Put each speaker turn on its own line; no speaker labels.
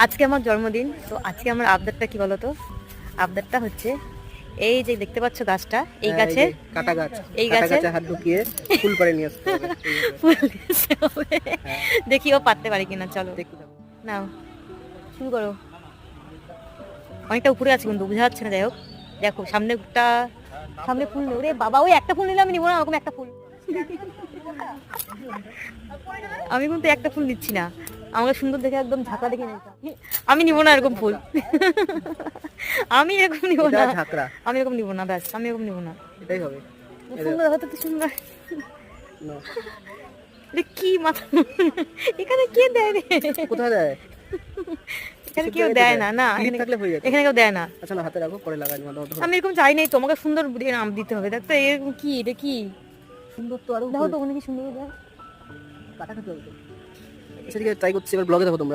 আজকে আমার জন্মদিন, তো আজকে আমার আবদারটা কি বলতো? আবদারটা হচ্ছে এই যে দেখতে পাচ্ছ গাছটা, এই গাছে
কাটা গাছ,
এই
কাটা
গাছে
গাছে হাত ঢুকিয়ে ফুল পাড়ে নিয়ে আসতে হবে এইভাবে।
ফুল দিতে হবে।
হ্যাঁ,
দেখি ও পারতে পারে কিনা। চলো
দেখতে থাকো।
নাও শুরু করো। অনেকটা উপরে আছে কিন্তু বোঝা যাচ্ছে না, যাই হোক। দেখো সামনেটা, সামনে ফুল নেই। ওরে বাবা, ওই একটা ফুল নিলে আমি নিবো না, ওরকম একটা ফুল। আমি কিন্তু একটা ফুল নিচ্ছি না, আমাকে সুন্দর দেখে একদম ঝাঁকা দেখে নিতাম। আমি নিবো না এরকম ফুল। আমি এরকম নিবো
এটা
না,
ঝাঁকড়া,
আমি এরকম নিবো না, ব্যাস আমি এরকম নিবো না।
এটাই হবে।
সুন্দর হতো তো সুন্দর।
নাও।
এটা কি মাথা, এখানে কে দেয় রে?
কোথায় দেয়?
এখানে
কিছু
কেউ
জায়গায়
দেয়
দেয়।
না, না
ক্লিপ
এখানে,
থাকলে হয়ে যেত।
এখানে কেউ দেয় না।
আচ্ছা না, হাতে রাখো, পরে লাগাই ভালো মতো।
আমি এরকম চাই নাই, তোমাকে সুন্দর নাম দিতে হবে। দেখ তো এরকম কি, এটা কি
সুন্দর তো আরো
দেখো তো, ওখানে কি সুন্দর দেয়।
কাটা খেতে হবে তো। সেদিকে ট্রাই করছি, এবার ব্লগে দেখো তোমরা।